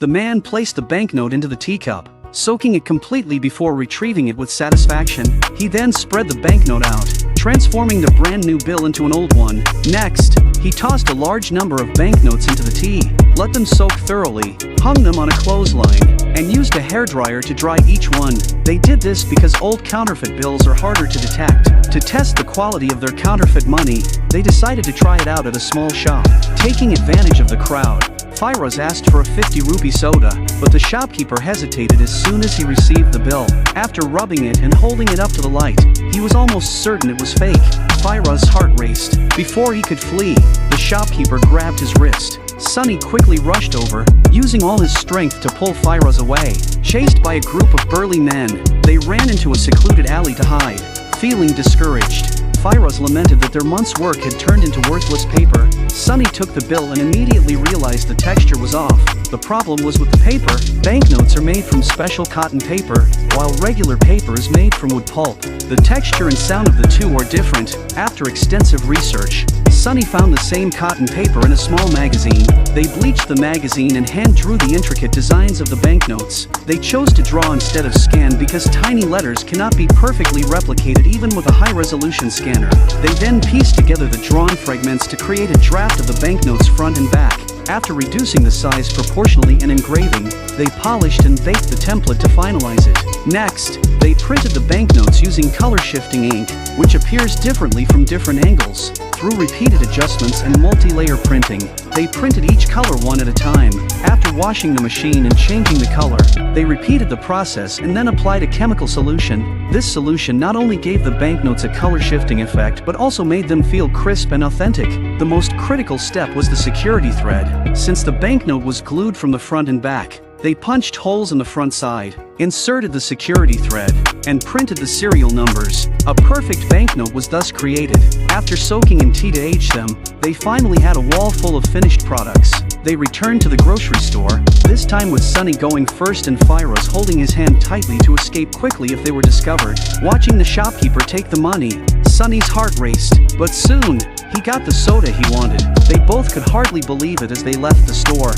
The man placed the banknote into the teacup, soaking it completely before retrieving it with satisfaction. He then spread the banknote out, transforming the brand new bill into an old one. Next, he tossed a large number of banknotes into the tea, let them soak thoroughly, hung them on a clothesline, and used a hairdryer to dry each one. They did this because old counterfeit bills are harder to detect. To test the quality of their counterfeit money, they decided to try it out at a small shop. Taking advantage of the crowd, Firoz asked for a 50 rupee soda, but the shopkeeper hesitated as soon as he received the bill. After rubbing it and holding it up to the light, he was almost certain it was fake. Firoz's heart raced. Before he could flee, the shopkeeper grabbed his wrist. Sunny quickly rushed over, using all his strength to pull Firoz away. Chased by a group of burly men, they ran into a secluded alley to hide. Feeling discouraged, Firoz lamented that their month's work had turned into worthless paper. Sunny took the bill and immediately realized the texture was off. The problem was with the paper. Banknotes are made from special cotton paper, while regular paper is made from wood pulp. The texture and sound of the two are different. After extensive research, Sunny found the same cotton paper in a small magazine. They bleached the magazine and hand-drew the intricate designs of the banknotes. They chose to draw instead of scan because tiny letters cannot be perfectly replicated even with a high-resolution scanner. They then pieced together the drawn fragments to create a draft of the banknotes front and back. After reducing the size proportionally and engraving, they polished and baked the template to finalize it. Next, they printed the banknotes using color-shifting ink, which appears differently from different angles. Through repeated adjustments and multi-layer printing, they printed each color one at a time. After washing the machine and changing the color, they repeated the process and then applied a chemical solution. This solution not only gave the banknotes a color-shifting effect but also made them feel crisp and authentic. The most critical step was the security thread. Since the banknote was glued from the front and back, they punched holes in the front side, inserted the security thread, and printed the serial numbers. A perfect banknote was thus created. After soaking in tea to age them, they finally had a wall full of finished products. They returned to the grocery store, this time with Sunny going first and Firoz holding his hand tightly to escape quickly if they were discovered. Watching the shopkeeper take the money, Sunny's heart raced, but soon, he got the soda he wanted. They both could hardly believe it as they left the store.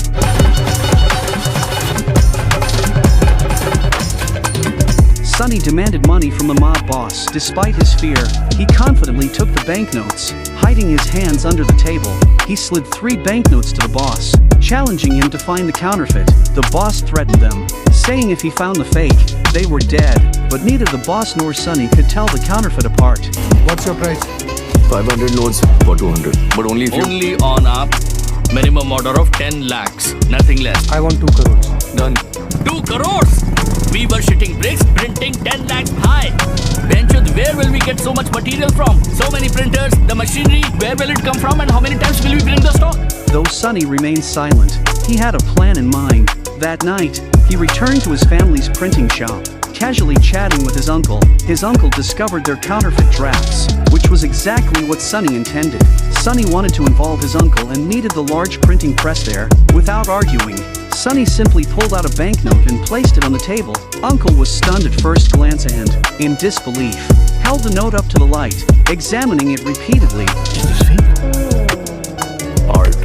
Sunny demanded money from the mob boss. Despite his fear, he confidently took the banknotes. Hiding his hands under the table, he slid 3 banknotes to the boss, challenging him to find the counterfeit. The boss threatened them, saying if he found the fake, they were dead. But neither the boss nor Sunny could tell the counterfeit apart. What's your price? 500 notes for 200. But only if you... Only on up. Minimum order of 10 lakhs. Nothing less. I want 2 crores. Done. 2 crores! We were shitting bricks, printing 10 lakhs high. Benchud, where will we get so much material from? So many printers, the machinery, where will it come from and how many times will we bring the stock? Though Sunny remained silent, he had a plan in mind. That night, he returned to his family's printing shop. Casually chatting with his uncle discovered their counterfeit drafts, which was exactly what Sunny intended. Sunny wanted to involve his uncle and needed the large printing press there. Without arguing, Sunny simply pulled out a banknote and placed it on the table. Uncle was stunned at first glance and, in disbelief, held the note up to the light, examining it repeatedly. Is this fake? Art.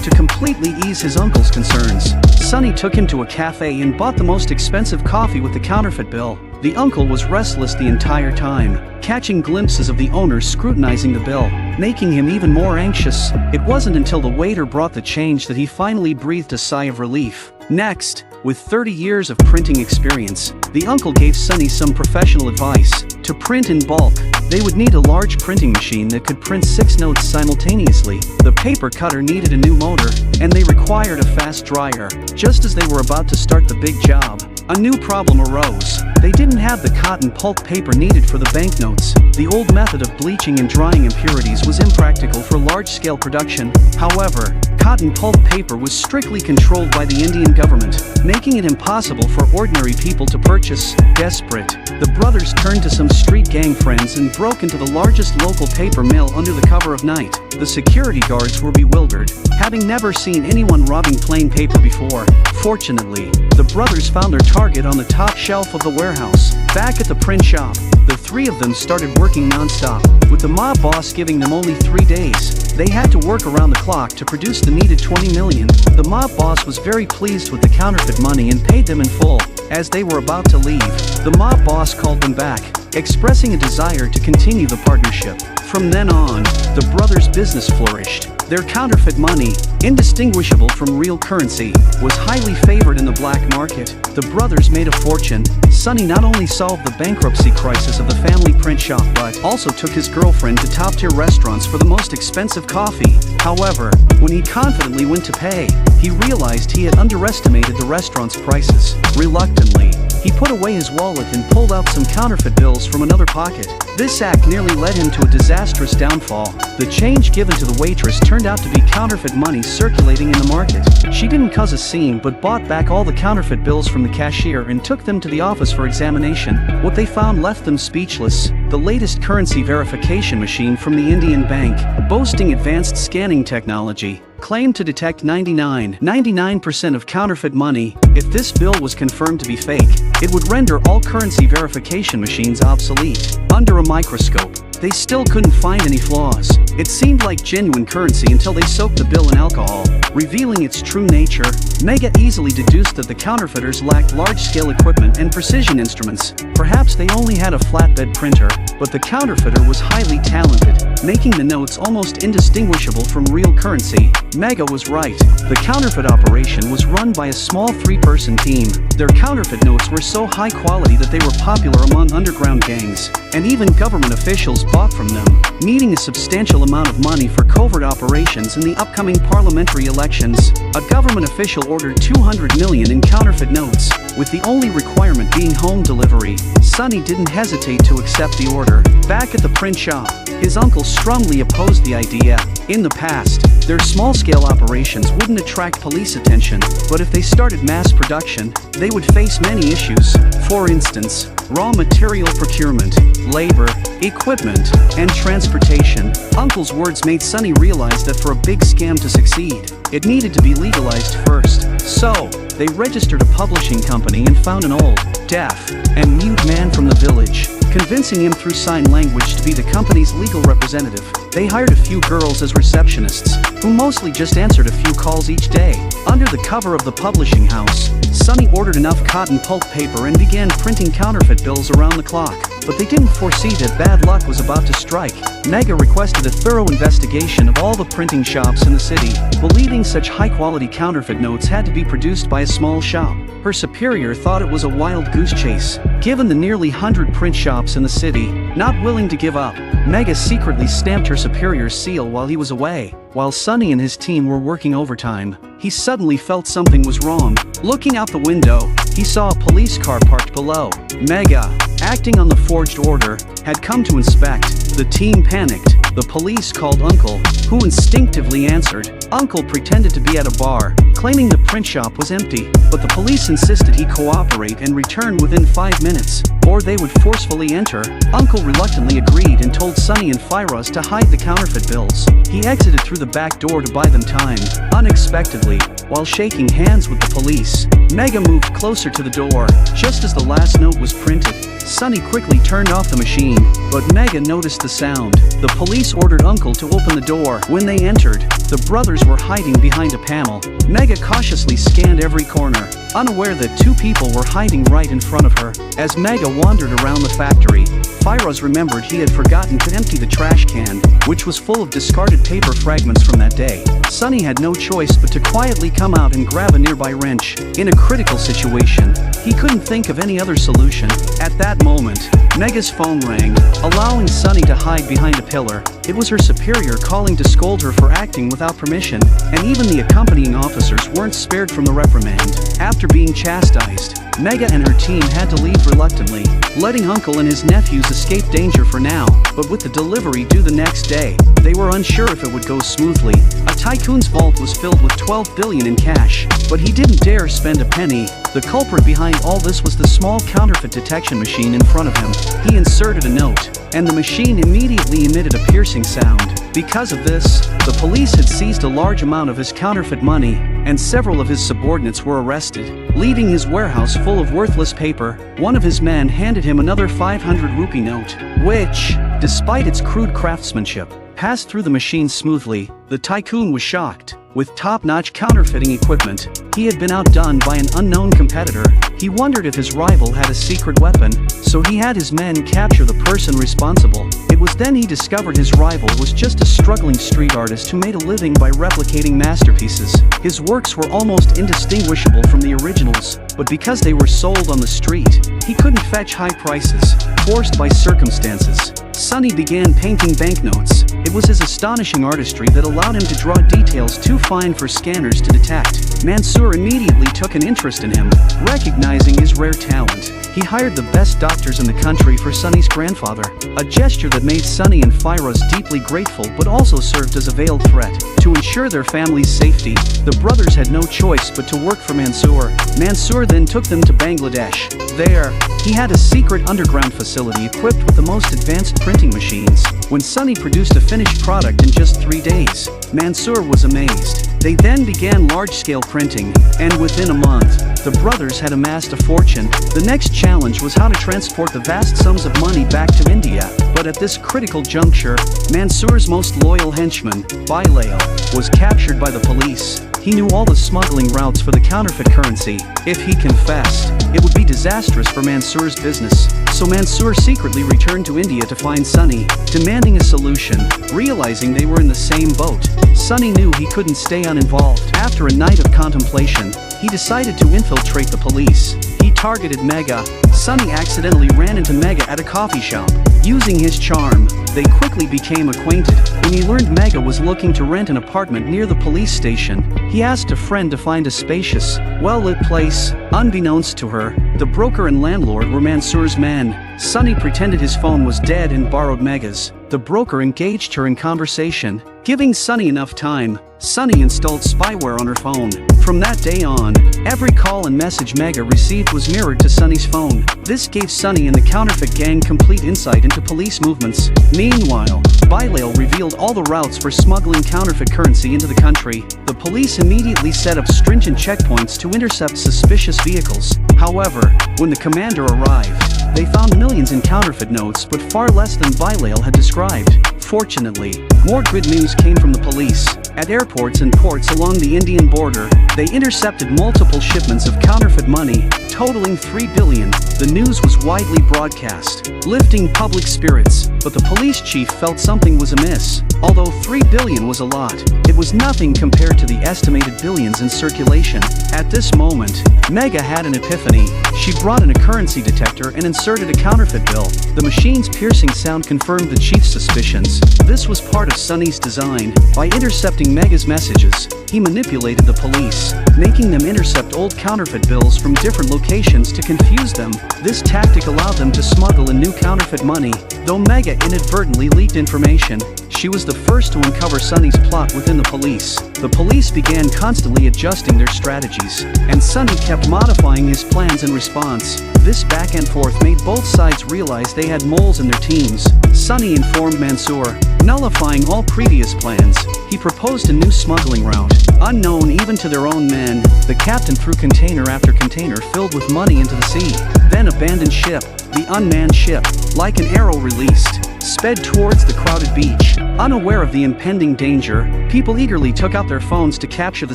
To completely ease his uncle's concerns, Sunny took him to a cafe and bought the most expensive coffee with the counterfeit bill. The uncle was restless the entire time, catching glimpses of the owner scrutinizing the bill, making him even more anxious. It wasn't until the waiter brought the change that he finally breathed a sigh of relief. Next, with 30 years of printing experience, the uncle gave Sunny some professional advice. To print in bulk, they would need a large printing machine that could print 6 notes simultaneously. The paper cutter needed a new motor, and they required a fast dryer. Just as they were about to start the big job, a new problem arose. They didn't have the cotton pulp paper needed for the banknotes. The old method of bleaching and drying impurities was impractical for large-scale production. However, cotton pulp paper was strictly controlled by the Indian government, making it impossible for ordinary people to purchase. Desperate, the brothers turned to some street gang friends and broke into the largest local paper mill under the cover of night. The security guards were bewildered, having never seen anyone robbing plain paper before. Fortunately, the brothers found their target on the top shelf of the warehouse. Back at the print shop, the 3 of them started working non-stop, with the mob boss giving them only 3 days. They had to work around the clock to produce the needed 20 million. The mob boss was very pleased with the counterfeit money and paid them in full. As they were about to leave, the mob boss called them back, expressing a desire to continue the partnership. From then on, the brothers' business flourished. Their counterfeit money, indistinguishable from real currency, was highly favored in the black market. The brothers made a fortune. Sonny not only solved the bankruptcy crisis of the family print shop but also took his girlfriend to top-tier restaurants for the most expensive coffee. However, when he confidently went to pay, he realized he had underestimated the restaurant's prices. Reluctantly, he put away his wallet and pulled out some counterfeit bills from another pocket. This act nearly led him to a disastrous downfall. The change given to the waitress turned out to be counterfeit money circulating in the market. She didn't cause a scene but bought back all the counterfeit bills from the cashier and took them to the office for examination. What they found left them speechless. The latest currency verification machine from the Indian bank, boasting advanced scanning technology, claimed to detect 99% of counterfeit money. If this bill was confirmed to be fake, it would render all currency verification machines obsolete. Under a microscope, they still couldn't find any flaws. It seemed like genuine currency until they soaked the bill in alcohol, revealing its true nature. Mega easily deduced that the counterfeiters lacked large-scale equipment and precision instruments. Perhaps they only had a flatbed printer, but the counterfeiter was highly talented, making the notes almost indistinguishable from real currency. Mega was right. The counterfeit operation was run by a small 3-person team. Their counterfeit notes were so high quality that they were popular among underground gangs, and even government officials bought from them. Needing a substantial amount of money for covert operations in the upcoming parliamentary elections, a government official ordered 200 million in counterfeit notes, with the only requirement being home delivery. Sonny didn't hesitate to accept the order. Back at the print shop, his uncle strongly opposed the idea. In the past, their small-scale operations wouldn't attract police attention, but if they started mass production, they would face many issues. For instance, raw material procurement, labor, equipment, and transportation. Uncle's words made Sonny realize that for a big scam to succeed, it needed to be legalized first. So, they registered a publishing company and found an old, deaf, and mute man from the village, convincing him through sign language to be the company's legal representative. They hired a few girls as receptionists, who mostly just answered a few calls each day. Under the cover of the publishing house, Sonny ordered enough cotton pulp paper and began printing counterfeit bills around the clock. But they didn't foresee that bad luck was about to strike. Mega requested a thorough investigation of all the printing shops in the city, believing such high-quality counterfeit notes had to be produced by a small shop. Her superior thought it was a wild goose chase, given the nearly 100 print shops in the city. Not willing to give up, Mega secretly stamped her superior's seal while he was away. While Sonny and his team were working overtime, he suddenly felt something was wrong. Looking out the window, he saw a police car parked below. Mega, acting on the forged order, had come to inspect. The team panicked. The police called Uncle, who instinctively answered. Uncle pretended to be at a bar, claiming the print shop was empty, but the police insisted he cooperate and return within 5 minutes, or they would forcefully enter. Uncle reluctantly agreed and told Sonny and Firoz to hide the counterfeit bills. He exited through the back door to buy them time. Unexpectedly, while shaking hands with the police, Mega moved closer to the door. Just as the last note was printed, Sonny quickly turned off the machine, but Mega noticed the sound. The police ordered Uncle to open the door. When they entered, the brothers were hiding behind a panel. Mega cautiously scanned every corner, unaware that 2 people were hiding right in front of her. As Mega wandered around the factory, Firoz remembered he had forgotten to empty the trash can, which was full of discarded paper fragments from that day. Sonny had no choice but to quietly come out and grab a nearby wrench. In a critical situation, he couldn't think of any other solution. At that moment, Mega's phone rang, allowing Sonny to hide behind a pillar. It was her superior calling to scold her for acting without permission, and even the accompanying officers weren't spared from the reprimand. After being chastised, Mega and her team had to leave reluctantly, letting Uncle and his nephews escape danger for now. But with the delivery due the next day, they were unsure if it would go smoothly. A tycoon's vault was filled with 12 billion in cash, but he didn't dare spend a penny. The culprit behind all this was the small counterfeit detection machine in front of him. He inserted a note, and the machine immediately emitted a piercing sound. Because of this, the police had seized a large amount of his counterfeit money, and several of his subordinates were arrested. Leaving his warehouse full of worthless paper, one of his men handed him another 500 rupee note, which, despite its crude craftsmanship, passed through the machine smoothly, the tycoon was shocked. With top-notch counterfeiting equipment, he had been outdone by an unknown competitor. He wondered if his rival had a secret weapon, so he had his men capture the person responsible. It was then he discovered his rival was just a struggling street artist who made a living by replicating masterpieces. His works were almost indistinguishable from the originals, but because they were sold on the street, he couldn't fetch high prices. Forced by circumstances, Sonny began painting banknotes. It was his astonishing artistry that allowed him to draw details too fine for scanners to detect. Mansour immediately took an interest in him, recognizing his rare talent. He hired the best doctors in the country for Sonny's grandfather, a gesture that made Sonny and Firoz deeply grateful but also served as a veiled threat. To ensure their family's safety, the brothers had no choice but to work for Mansour. Mansour then took them to Bangladesh. There, he had a secret underground facility equipped with the most advanced printing machines. When Sonny produced a finished product in just 3 days, Mansour was amazed. They then began large-scale printing, and within a month, the brothers had amassed a fortune. The next challenge was how to transport the vast sums of money back to India. But at this critical juncture, Mansour's most loyal henchman, Bilal, was captured by the police. He knew all the smuggling routes for the counterfeit currency. If he confessed, it would be disastrous for Mansour's business. So Mansour secretly returned to India to find Sonny, demanding a solution. Realizing they were in the same boat, Sonny knew he couldn't stay uninvolved. After a night of contemplation, he decided to infiltrate the police. He targeted Mega. Sonny accidentally ran into Mega at a coffee shop. Using his charm, they quickly became acquainted. When he learned Mega was looking to rent an apartment near the police station, he asked a friend to find a spacious, well-lit place. Unbeknownst to her, the broker and landlord were Mansour's men. Sonny pretended his phone was dead and borrowed Mega's. The broker engaged her in conversation. Giving Sonny enough time, Sonny installed spyware on her phone. From that day on, every call and message Mega received was mirrored to Sonny's phone. This gave Sonny and the counterfeit gang complete insight into police movements. Meanwhile, Bilal revealed all the routes for smuggling counterfeit currency into the country. The police immediately set up stringent checkpoints to intercept suspicious vehicles. However, when the commander arrived, they found millions in counterfeit notes but far less than Bilal had described. Fortunately, more good news came from the police. At airports and ports along the Indian border, they intercepted multiple shipments of counterfeit money, totaling $3 billion. The news was widely broadcast, lifting public spirits, but the police chief felt something was amiss. Although $3 billion was a lot, it was nothing compared to the estimated billions in circulation. At this moment, Mega had an epiphany. She brought in a currency detector and inserted a counterfeit bill. The machine's piercing sound confirmed the chief's suspicions. This was part of Sonny's design. By intercepting Mega's messages, he manipulated the police, making them intercept old counterfeit bills from different locations to confuse them. This tactic allowed them to smuggle in new counterfeit money. Though Mega inadvertently leaked information, she was the first to uncover Sonny's plot within the police. The police began constantly adjusting their strategies, and Sonny kept modifying his plans in response. This back and forth made both sides realize they had moles in their teams. Sonny informed Mansour, nullifying all previous plans. He proposed a new smuggling route. Unknown even to their own men, the captain threw container after container filled with money into the sea. Then abandoned ship, the unmanned ship, like an arrow released, sped towards the crowded beach. Unaware of the impending danger, people eagerly took out their phones to capture the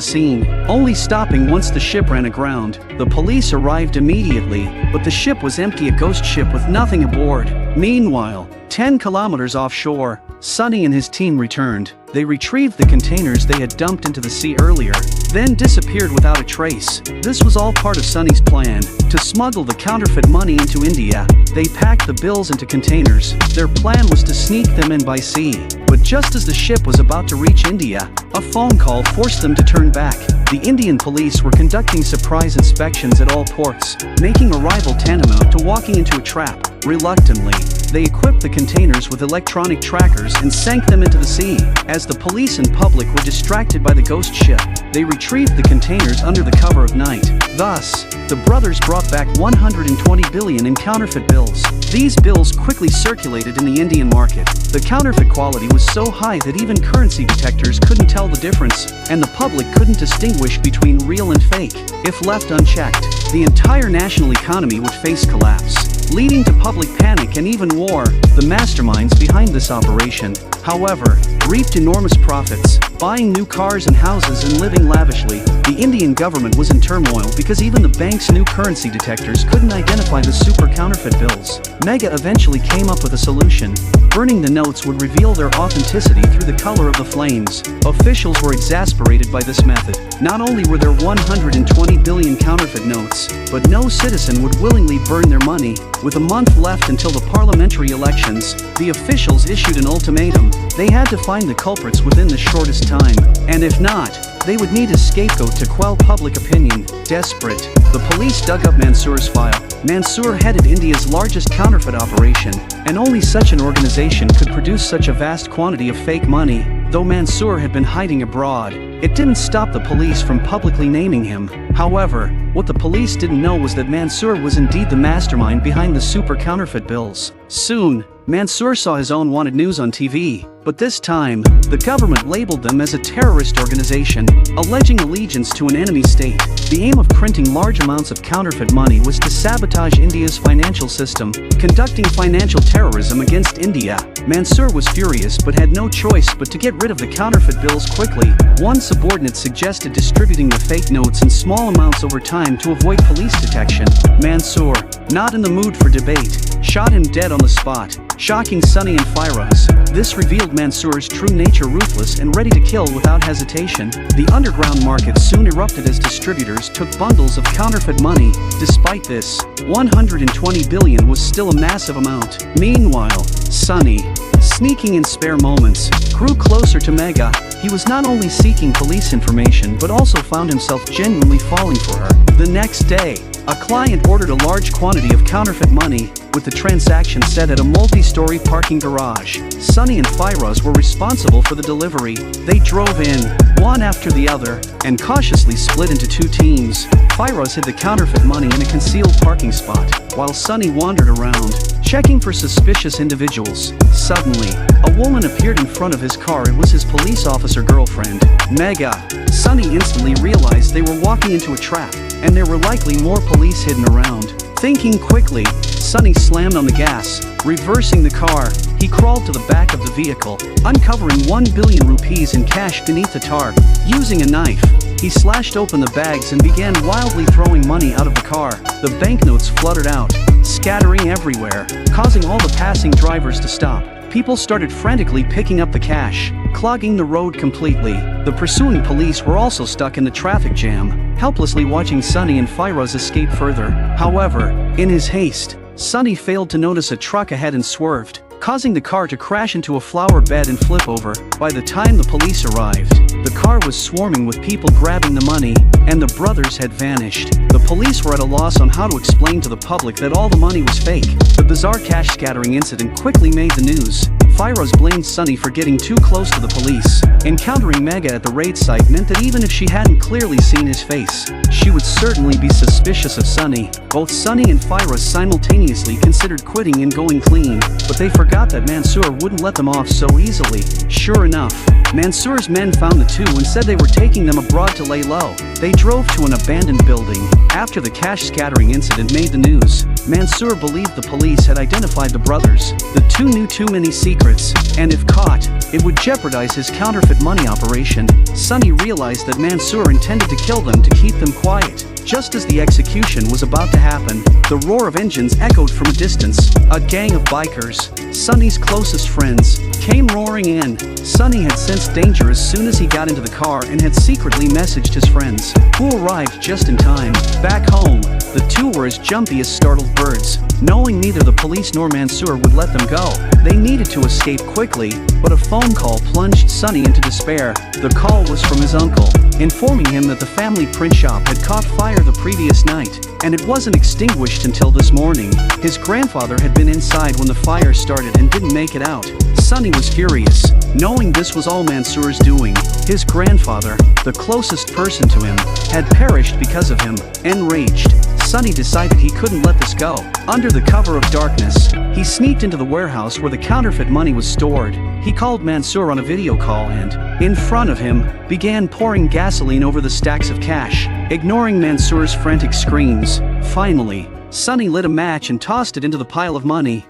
scene, only stopping once the ship ran aground. The police arrived immediately, but the ship was empty, a ghost ship with nothing aboard. Meanwhile, 10 kilometers offshore, Sonny and his team returned. They retrieved the containers they had dumped into the sea earlier, then disappeared without a trace. This was all part of Sonny's plan, to smuggle the counterfeit money into India. They packed the bills into containers. Their plan was to sneak them in by sea. But just as the ship was about to reach India, a phone call forced them to turn back. The Indian police were conducting surprise inspections at all ports, making arrival tantamount to walking into a trap. Reluctantly, they equipped the containers with electronic trackers and sank them into the sea. As the police and public were distracted by the ghost ship, they retrieved the containers under the cover of night. Thus, the brothers brought back 120 billion in counterfeit bills. These bills quickly circulated in the Indian market. The counterfeit quality was so high that even currency detectors couldn't tell the difference, and the public couldn't distinguish between real and fake. If left unchecked, the entire national economy would face collapse. leading to public panic and even war. The masterminds behind this operation, however, reaped enormous profits, buying new cars and houses and living lavishly. The Indian government was in turmoil because even the bank's new currency detectors couldn't identify the super counterfeit bills. Mega eventually came up with a solution. Burning the notes would reveal their authenticity through the color of the flames. Officials were exasperated by this method. Not only were there 120 billion counterfeit notes, but no citizen would willingly burn their money. With a month left until the parliamentary elections, the officials issued an ultimatum. They had to find the culprits within the shortest time, and if not, they would need a scapegoat to quell public opinion. Desperate, the police dug up Mansoor's file. Mansoor headed India's largest counterfeit operation, and only such an organization could produce such a vast quantity of fake money. Though Mansoor had been hiding abroad, it didn't stop the police from publicly naming him. However, what the police didn't know was that Mansoor was indeed the mastermind behind the super counterfeit bills. Soon, Mansoor saw his own wanted news on TV, but this time, the government labeled them as a terrorist organization, alleging allegiance to an enemy state. The aim of printing large amounts of counterfeit money was to sabotage India's financial system, conducting financial terrorism against India. Mansoor was furious but had no choice but to get rid of the counterfeit bills quickly. One subordinate suggested distributing the fake notes in small amounts over time to avoid police detection. Mansoor, not in the mood for debate, shot him dead on the spot, shocking Sunny and Firoz. This revealed Mansoor's true nature, ruthless and ready to kill without hesitation. The underground market soon erupted as distributors took bundles of counterfeit money. Despite this, 120 billion was still a massive amount. Meanwhile, Sunny, sneaking in spare moments, grew closer to Mega. He was not only seeking police information but also found himself genuinely falling for her. The next day, a client ordered a large quantity of counterfeit money, with the transaction set at a multi-story parking garage. Sunny and Firoz were responsible for the delivery. They drove in, one after the other, and cautiously split into two teams. Firoz hid the counterfeit money in a concealed parking spot, while Sunny wandered around, checking for suspicious individuals. Suddenly, a woman appeared in front of his car. It was his police officer girlfriend, Mega. Sunny instantly realized they were walking into a trap, and there were likely more police hidden around. Thinking quickly, Sunny slammed on the gas, reversing the car. He crawled to the back of the vehicle, uncovering 1 billion rupees in cash beneath the tarp. Using a knife, he slashed open the bags and began wildly throwing money out of the car. The banknotes fluttered out, scattering everywhere, causing all the passing drivers to stop. People started frantically picking up the cash, clogging the road completely. The pursuing police were also stuck in the traffic jam, helplessly watching Sunny and Firoz escape further. However, in his haste, Sunny failed to notice a truck ahead and swerved, causing the car to crash into a flower bed and flip over. By the time the police arrived, the car was swarming with people grabbing the money, and the brothers had vanished. The police were at a loss on how to explain to the public that all the money was fake. The bizarre cash scattering incident quickly made the news. Firoz blamed Sunny for getting too close to the police. Encountering Mega at the raid site meant that even if she hadn't clearly seen his face, she would certainly be suspicious of Sunny. Both Sunny and Firoz simultaneously considered quitting and going clean, but they forgot that Mansoor wouldn't let them off so easily. Sure enough, Mansoor's men found the two and said they were taking them abroad to lay low. They drove to an abandoned building. After the cash scattering incident made the news, Mansoor believed the police had identified the brothers. The two knew too many secrets, and if caught, it would jeopardize his counterfeit money operation. Sunny realized that Mansoor intended to kill them to keep them quiet. Just as the execution was about to happen, the roar of engines echoed from a distance. A gang of bikers, Sunny's closest friends, came roaring in. Sunny had sensed danger as soon as he got into the car and had secretly messaged his friends, who arrived just in time. Back home, the two were as jumpy as startled birds. Knowing neither the police nor Mansoor would let them go, they needed to escape quickly, but a phone call plunged Sunny into despair. The call was from his uncle, informing him that the family print shop had caught fire the previous night, and it wasn't extinguished until this morning. His grandfather had been inside when the fire started and didn't make it out. Sunny was furious, knowing this was all Mansoor's doing. His grandfather, the closest person to him, had perished because of him. Enraged, Sunny decided he couldn't let this go. Under the cover of darkness, he sneaked into the warehouse where the counterfeit money was stored. He called Mansoor on a video call and, in front of him, began pouring gasoline over the stacks of cash, ignoring Mansoor's frantic screams. Finally, Sonny lit a match and tossed it into the pile of money.